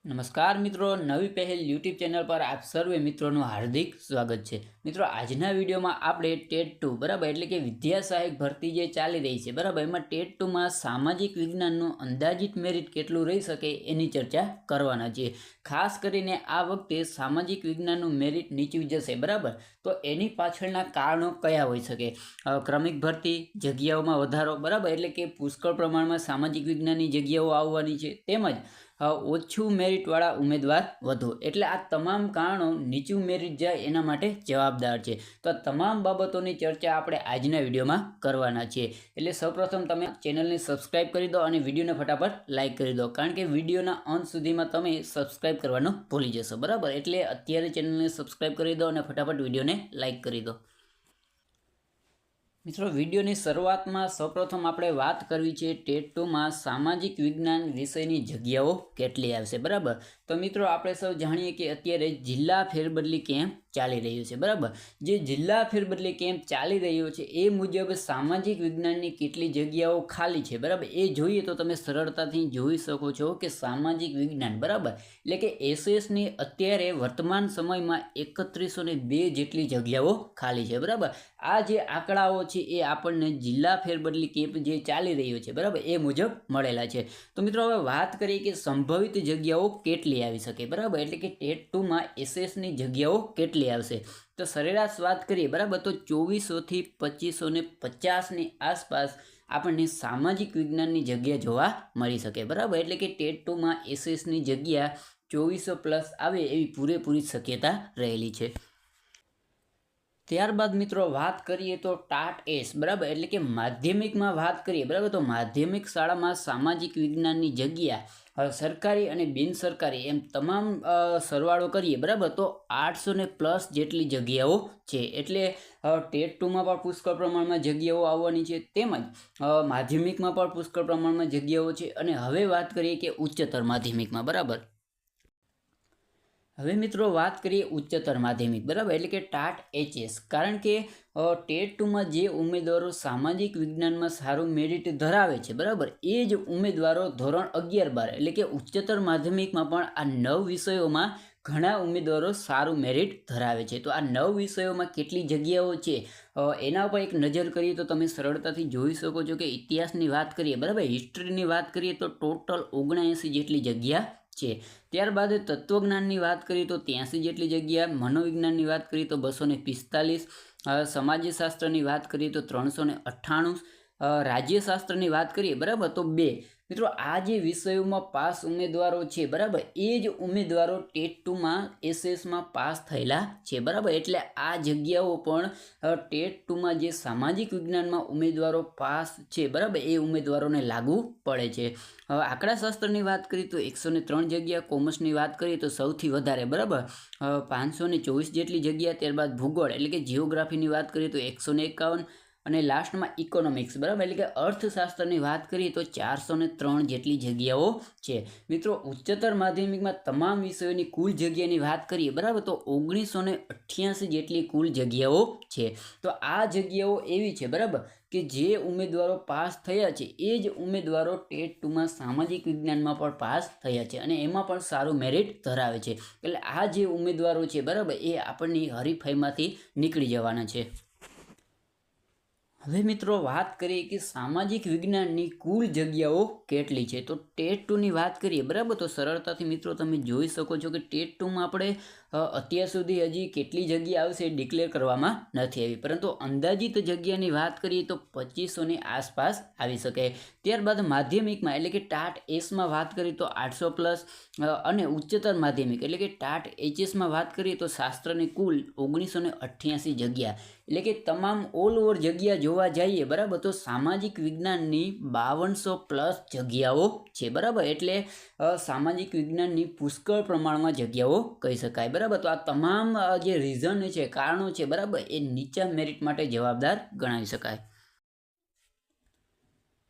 નમસ્કાર મિત્રો, નવી પહેલ યુટ્યુબ ચેનલ પર આપ સર્વે મિત્રોનું હાર્દિક સ્વાગત છે। મિત્રો, આજના વિડીયોમાં આપણે ટેટ 2 બરાબર એટલે કે વિદ્યા સહાયક ભરતી જે ચાલી રહી છે બરાબર, એમાં ટેટ 2માં સામાજિક વિજ્ઞાનનું અંદાજિત મેરિટ કેટલું રહી શકે એની ચર્ચા કરવાના છીએ। ખાસ કરીને આ વખતે સામાજિક વિજ્ઞાનનું મેરિટ નીચું જશે બરાબર, તો એની પાછળના કારણો કયા હોઈ શકે? ક્રમિક ભરતી, જગ્યાઓમાં વધારો બરાબર એટલે કે પુષ્કળ પ્રમાણમાં સામાજિક વિજ્ઞાનની જગ્યાઓ આવવાની છે, તેમજ ઓછું મેરિટવાળા ઉમેદવાર વધુ, એટલે આ તમામ કારણો નીચું મેરિટ જાય એના માટે જવાબદાર છે। તો આ તમામ બાબતોની ચર્ચા આપણે આજના વિડીયોમાં કરવાના છીએ। એટલે સૌપ્રથમ તમે ચેનલને સબસ્ક્રાઇબ કરી દો અને વિડીયોને ફટાફટ લાઇક કરી દો, કારણ કે વિડીયોના અંત સુધીમાં તમે સબસ્ક્રાઇબ કરવાનું ભૂલી જશો બરાબર। એટલે અત્યારે ચેનલને સબસ્ક્રાઇબ કરી દો અને ફટાફટ વિડીયોને લાઇક કરી દો। મિત્રો, વિડીયોની શરૂઆતમાં સૌપ્રથમ આપણે વાત કરવી છે ટેટ 2માં સામાજિક વિજ્ઞાન વિષયની જગ્યાઓ કેટલી આવશે બરાબર। તો મિત્રો, આપણે સૌ જાણીએ કે અત્યારે જિલ્લા ફેરબદલી કેમ્પ ચાલી રહ્યું છે બરાબર। જે જિલ્લા ફેરબદલી કેમ્પ ચાલી રહ્યો છે એ મુજબ સામાજિક વિજ્ઞાનની કેટલી જગ્યાઓ ખાલી છે બરાબર, એ જોઈએ તો તમે સરળતાથી જોઈ શકો છો કે સામાજિક વિજ્ઞાન બરાબર એટલે કે એસએસની અત્યારે વર્તમાન સમયમાં 3102 જેટલી જગ્યાઓ ખાલી છે બરાબર। આ જે આંકડાઓ છે એ આપણને જિલ્લા ફેરબદલી કેમ્પ જે ચાલી રહ્યો છે બરાબર એ મુજબ મળેલા છે। તો મિત્રો, હવે વાત કરીએ કે સંભવિત જગ્યાઓ કેટલી આવી શકે બરાબર, એટલે કે ટેટ 2માં એસએસની જગ્યાઓ કેટલી આવશે। તો સરેરાશ વાત કરીએ બરાબર, તો 2400 થી 2550ની આસપાસ આપણને સામાજિક વિજ્ઞાનની જગ્યા જોવા મળી શકે બરાબર, એટલે કે ટેટ 2માં એસએસની જગ્યા 2400+ આવે એવી પૂરેપૂરી શક્યતા રહેલી છે। ત્યારબાદ મિત્રો વાત કરીએ તો ટાટ એસ બરાબર એટલે કે માધ્યમિકમાં વાત કરીએ બરાબર, તો માધ્યમિક શાળામાં સામાજિક વિજ્ઞાનની જગ્યા સરકારી અને બિનસરકારી એમ તમામ સરવાળો કરીએ બરાબર, તો 800+ જેટલી જગ્યાઓ છે। એટલે ટેટ 2માં પણ પુષ્કળ પ્રમાણમાં જગ્યાઓ આવવાની છે, તેમજ માધ્યમિકમાં પણ પુષ્કળ પ્રમાણમાં જગ્યાઓ છે। અને હવે વાત કરીએ કે ઉચ્ચતર માધ્યમિકમાં બરાબર। હવે મિત્રો, વાત કરીએ ઉચ્ચતર માધ્યમિક બરાબર એટલે કે ટાટ એચએસ, કારણ કે ટેટ 2માં જે ઉમેદવારો સામાજિક વિજ્ઞાનમાં સારું મેરિટ ધરાવે છે બરાબર, એ જ ઉમેદવારો ધોરણ 11-12 એટલે કે ઉચ્ચતર માધ્યમિકમાં પણ આ 9 વિષયોમાં ઘણા ઉમેદવારો સારું મેરિટ ધરાવે છે। તો આ 9 વિષયોમાં કેટલી જગ્યાઓ છે એના ઉપર એક નજર કરીએ તો તમે સરળતાથી જોઈ શકો છો કે ઇતિહાસની વાત કરીએ બરાબર, હિસ્ટ્રીની વાત કરીએ તો ટોટલ 79 જેટલી જગ્યા છે। ત્યારબાદ તત્વજ્ઞાનની વાત કરીએ તો 83 જેટલી જગ્યા, મનોવિજ્ઞાનની વાત કરીએ તો 245, સમાજશાસ્ત્રની વાત કરીએ તો 398, રાજ્યશાસ્ત્રની વાત કરીએ બરાબર તો 2। મિત્રો, આ જે વિષયોમાં પાસ ઉમેદવારો છે બરાબર, એ જ ઉમેદવારો ટેટ 2માં એસએસમાં પાસ થયેલા છે બરાબર, એટલે આ જગ્યાઓ પણ ટેટ 2માં જે સામાજિક વિજ્ઞાનમાં ઉમેદવારો પાસ છે બરાબર એ ઉમેદવારોને લાગુ પડે છે। હવે આંકડાશાસ્ત્રની વાત કરીએ તો 103 જગ્યા, કોમર્સની વાત કરીએ તો સૌથી વધારે બરાબર 524 જેટલી જગ્યા, ત્યારબાદ ભૂગોળ એટલે કે જિયોગ્રાફીની વાત કરીએ તો 151, અને લાસ્ટમાં ઇકોનોમિક્સ બરાબર એટલે કે અર્થશાસ્ત્રની વાત કરીએ તો 403 જેટલી જગ્યાઓ છે। મિત્રો, ઉચ્ચતર માધ્યમિકમાં તમામ વિષયોની કુલ જગ્યાની વાત કરીએ બરાબર, તો 1988 જેટલી કુલ જગ્યાઓ છે। તો આ જગ્યાઓ એવી છે બરાબર કે જે ઉમેદવારો પાસ થયા છે એ જ ઉમેદવારો ટેટ 2માં સામાજિક વિજ્ઞાનમાં પણ પાસ થયા છે અને એમાં પણ સારું મેરિટ ધરાવે છે। એટલે આ જે ઉમેદવારો છે બરાબર એ આપણની હરીફાઈમાંથી નીકળી જવાના છે। હવે મિત્રો, વાત કરીએ કે સામાજિક વિજ્ઞાનની કુલ જગ્યાઓ કેટલી છે। તો ટેટ 2ની વાત કરીએ બરાબર, તો સરળતાથી મિત્રો તમે જોઈ શકો છો કે ટેટ 2માં આપણે અત્યાર સુધી હજી કેટલી જગ્યા આવશે ડિક્લેર કરવામાં નથી આવી, પરંતુ અંદાજિત જગ્યાની વાત કરીએ તો 2500ની આસપાસ આવી શકે। ત્યારબાદ માધ્યમિકમાં એટલે કે ટાટ એસમાં વાત કરીએ તો 800+, અને ઉચ્ચતર માધ્યમિક એટલે કે ટાટ એચએસમાં વાત કરીએ તો શાસ્ત્રની કુલ 1988 જગ્યા, એટલે કે તમામ ઓલ ઓવર જગ્યા જોવા જઈએ બરાબર તો સામાજિક વિજ્ઞાનની 5200+ જગ્યાઓ છે બરાબર, એટલે સામાજિક વિજ્ઞાનની પુષ્કળ પ્રમાણમાં જગ્યાઓ કહી શકાય બરાબર। તો આ તમામ જે રીઝન છે, કારણો છે બરાબર, એ નીચા મેરિટ માટે જવાબદાર ગણાવી શકાય।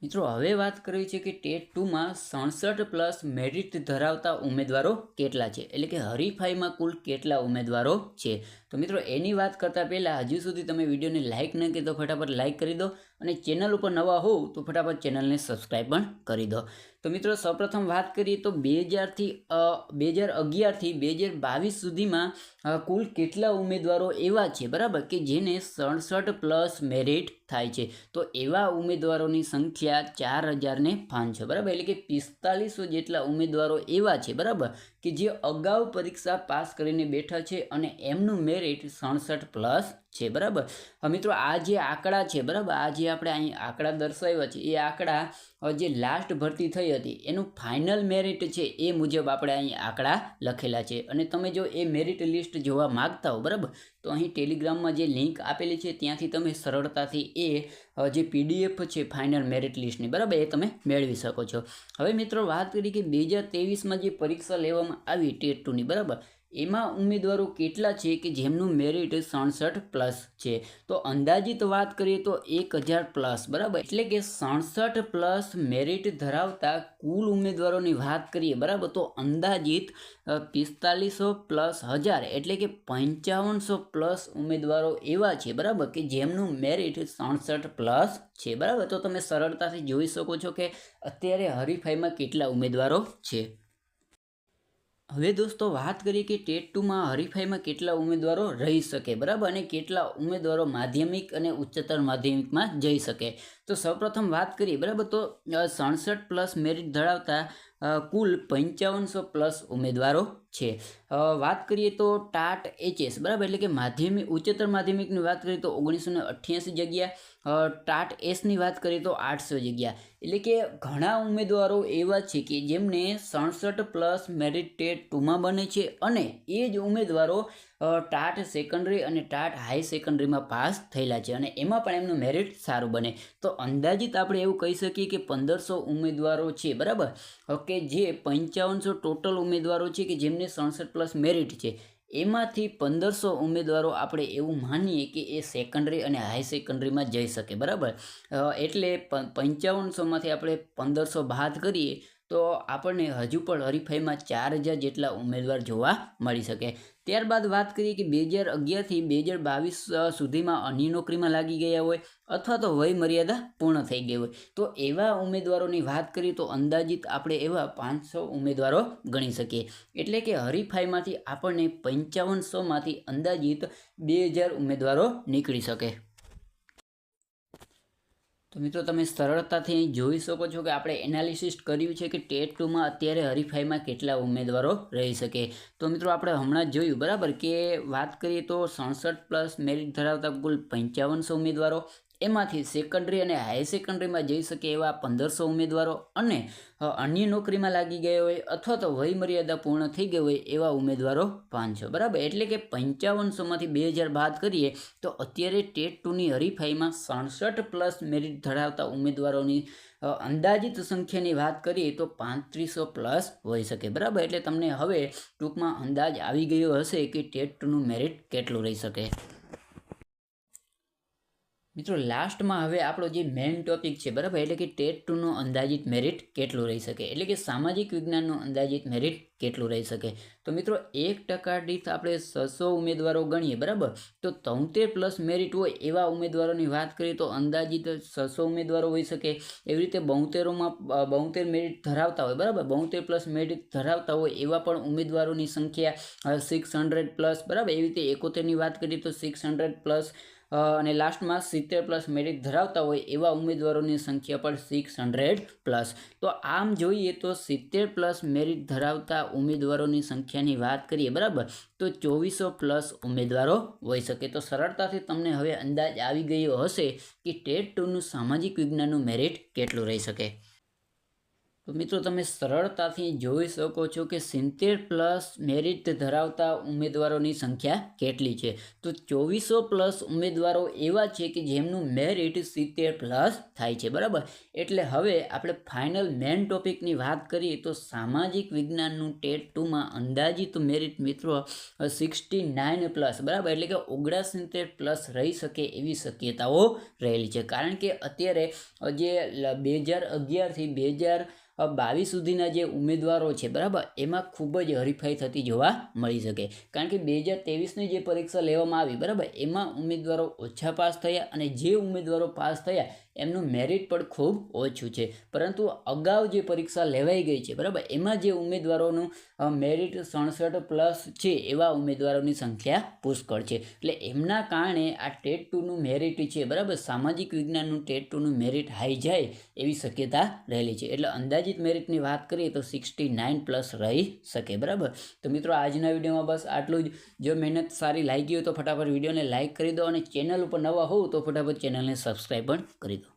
મિત્રો, હવે વાત કરવી છે કે ટેટ 2માં 67+ મેરિટ ધરાવતા ઉમેદવારો કેટલા છે, એટલે કે હરીફાઈમાં કુલ કેટલા ઉમેદવારો છે। તો મિત્રો એની વાત કરતાં પહેલાં હજુ સુધી તમે વિડીયોને લાઇક ન કરી તો ફટાફટ લાઇક કરી દો અને ચેનલ ઉપર નવા હોવ તો ફટાફટ ચેનલને સબસ્ક્રાઈબ પણ કરી દો. તો મિત્રો સૌપ્રથમ વાત કરીએ તો 2011થી 2022 સુધીમાં કુલ કેટલા ઉમેદવારો એવા છે બરાબર કે જેને 67+ મેરિટ થાય છે. તો એવા ઉમેદવારોની સંખ્યા 4005 છે બરાબર, એટલે કે 4500 જેટલા ઉમેદવારો એવા છે બરાબર કે જે અગાઉ પરીક્ષા પાસ કરીને બેઠા છે અને એમનું મેરિટ 67+ છે બરાબર. મિત્રો આ જે આંકડા છે બરાબર, આ જે આપણે અહીં આંકડા દર્શાવ્યા છે એ આંકડા જે લાસ્ટ ભરતી થઈ હતી એનું ફાઇનલ મેરિટ છે એ મુજબ આપણે અહીં આંકડા લખેલા છે. અને તમે જો એ મેરિટ લિસ્ટ જોવા માગતા હો બરાબર તો અહીં ટેલિગ્રામમાં જે લિંક આપેલી છે ત્યાંથી તમે સરળતાથી એ જે PDF છે ફાઇનલ મેરિટ લિસ્ટની બરાબર એ તમે મેળવી શકો છો. હવે મિત્રો વાત કરી કે 2023માં જે પરીક્ષા લેવામાં આવી ટેટ 2ની બરાબર, એમાં ઉમેદવારો કેટલા છે કે જેમનું મેરિટ 67+ છે. તો અંદાજિત વાત કરીએ તો 1000+ બરાબર, એટલે કે 67+ મેરિટ ધરાવતા કુલ ઉમેદવારોની વાત કરીએ બરાબર તો અંદાજિત 4500+1000 એટલે કે 5500+ ઉમેદવારો એવા છે બરાબર કે જેમનું મેરિટ 67+ છે બરાબર. તો તમે સરળતાથી જોઈ શકો છો કે અત્યારે હરીફાઈમાં કેટલા ઉમેદવારો છે. હવે દોસ્તો વાત કરીએ કે ટેટ 2માં હરીફાઈમાં કેટલા ઉમેદવારો રહી શકે બરાબર અને કેટલા ઉમેદવારો માધ્યમિક અને ઉચ્ચતર માધ્યમિકમાં જઈ શકે. તો સૌપ્રથમ વાત કરીએ બરાબર તો 67+ મેરિટ ધરાવતા કુલ 5500+ ઉમેદવારો છે. વાત કરીએ તો ટાટ HS બરાબર એટલે કે માધ્યમિક ઉચ્ચતર માધ્યમિકની વાત કરીએ તો 1988 જગ્યા, ટાટ Sની વાત કરીએ તો 800 જગ્યા, એટલે કે ઘણા ઉમેદવારો એવા છે કે જેમને 67+ મેરિટ ટેટ 2માં બને છે અને એ જ ઉમેદવારો ટાટ સેકન્ડરી અને ટાટ હાઈ સેકન્ડરીમાં પાસ થયેલા છે અને એમાં પણ એમનું મેરિટ સારું બને. તો અંદાજિત આપણે એવું કહી શકીએ કે 1500 ઉમેદવારો છે બરાબર, ઓકે, જે 5500 ટોટલ ઉમેદવારો છે કે જેમને 67+ મેરિટ છે એમાંથી 1500 ઉમેદવારો આપણે એવું માનીએ કે એ સેકન્ડરી અને હાઈ સેકન્ડરીમાં જઈ શકે બરાબર. એટલે 5500માંથી આપણે 1500 બાદ કરીએ તો આપણને હજુ પણ હરીફાઈમાં 4000 જેટલા ઉમેદવાર જોવા મળી શકે. ત્યારબાદ વાત કરીએ કે 2011થી 2022 સુધીમાં અન્ય નોકરીમાં લાગી ગયા હોય અથવા તો વય મર્યાદા પૂર્ણ થઈ ગઈ હોય તો એવા ઉમેદવારોની વાત કરીએ તો અંદાજિત આપણે એવા 500 ઉમેદવારો ગણી શકીએ. એટલે કે હરીફાઈમાંથી આપણને 5500માંથી અંદાજિત 2000 ઉમેદવારો નીકળી શકે. તો મિત્રો તમે સરળતાથી અહીં જોઈ શકો છો કે આપણે એનાલિસિસ કર્યું છે કે ટેટ 2માં અત્યારે હરીફાઈમાં કેટલા ઉમેદવારો રહી શકે. તો મિત્રો આપણે હમણાં જ જોયું બરાબર કે વાત કરીએ તો 67+ મેરિટ ધરાવતા કુલ 5500 ઉમેદવારો, એમાંથી સેકન્ડરી અને હાઈ સેકન્ડરીમાં જઈ શકે એવા 1500 ઉમેદવારો અને અન્ય નોકરીમાં લાગી ગયા હોય અથવા તો વય મર્યાદા પૂર્ણ થઈ ગઈ હોય એવા ઉમેદવારો 500 બરાબર. એટલે કે 5500માંથી 2000 બાદ કરીએ તો અત્યારે ટેટ 2ની હરીફાઈમાં 67+ મેરિટ ધરાવતા ઉમેદવારોની અંદાજિત સંખ્યાની વાત કરીએ તો 3500+ હોઈ શકે બરાબર. એટલે તમને હવે ટૂંકમાં અંદાજ આવી ગયો હશે કે ટેટ 2નું મેરિટ કેટલું રહી શકે. મિત્રો લાસ્ટમાં હવે આપણો જે મેઇન ટોપિક છે બરાબર, એટલે કે ટેટ 2નું અંદાજિત મેરિટ કેટલું રહી શકે, એટલે કે સામાજિક વિજ્ઞાનનું અંદાજિત મેરિટ કેટલું રહી શકે. તો મિત્રો 1% દીઠ આપણે 600 ઉમેદવારો ગણીએ બરાબર તો 73+ મેરિટ હોય એવા ઉમેદવારોની વાત કરીએ તો અંદાજિત 600 ઉમેદવારો હોઈ શકે. એવી રીતે 72 મેરિટ ધરાવતા હોય બરાબર, 72+ મેરિટ ધરાવતા હોય એવા પણ ઉમેદવારોની સંખ્યા 600+ બરાબર. એવી રીતે 71ની વાત કરીએ તો 600+ અને લાસ્ટમાં 70+ મેરિટ ધરાવતા હોય એવા ઉમેદવારોની સંખ્યા પણ 600+. તો આમ જોઈએ તો 70+ મેરિટ ધરાવતા ઉમેદવારોની સંખ્યાની વાત કરીએ બરાબર તો 2400+ ઉમેદવારો હોઈ શકે. તો સરળતાથી તમને હવે અંદાજ આવી ગયો હશે કે ટેટ 2નું સામાજિક વિજ્ઞાનનું મેરિટ કેટલું રહી શકે. તો મિત્રો તમે સરળતાથી જોઈ શકો છો કે 70+ મેરિટ ધરાવતા ઉમેદવારોની સંખ્યા કેટલી છે. તો 2400+ ઉમેદવારો એવા છે કે જેમનું મેરિટ 70+ થાય છે બરાબર. એટલે હવે આપણે ફાઇનલ મેઇન ટોપિકની વાત કરીએ તો સામાજિક વિજ્ઞાનનું ટેટ 2માં અંદાજિત મેરિટ મિત્રો 69+ બરાબર, એટલે કે 69+ રહી શકે એવી શક્યતાઓ રહેલી છે. કારણ કે અત્યારે જે 2011થી 22 સુધીના જે ઉમેદવારો છે બરાબર એમાં ખૂબ જ હરીફાઈ થતી જોવા મળી શકે, કારણ કે 2023ની જે પરીક્ષા લેવામાં આવી બરાબર એમાં ઉમેદવારો ઓછા પાસ થયા અને જે ઉમેદવારો પાસ થયા એમનું મેરિટ પણ ખૂબ ઓછું છે. પરંતુ અગાઉ જે પરીક્ષા લેવાઈ ગઈ છે બરાબર એમાં જે ઉમેદવારોનું મેરિટ 67+ છે એવા ઉમેદવારોની સંખ્યા પુષ્કળ છે. એટલે એમના કારણે આ ટેટ 2નું મેરિટ છે બરાબર સામાજિક વિજ્ઞાનનું ટેટ 2નું મેરિટ હાઈ જાય એવી શક્યતા રહેલી છે. એટલે અંદાજિત મેરિટની વાત કરીએ તો 69+ રહી શકે બરાબર. તો મિત્રો આજના વિડીયોમાં બસ આટલું જ. જો મહેનત સારી લાગી હોય તો ફટાફટ વિડીયોને લાઇક કરી દો અને ચેનલ ઉપર નવા હોવ તો ફટાફટ ચેનલને સબસ્ક્રાઈબ પણ કરી દો.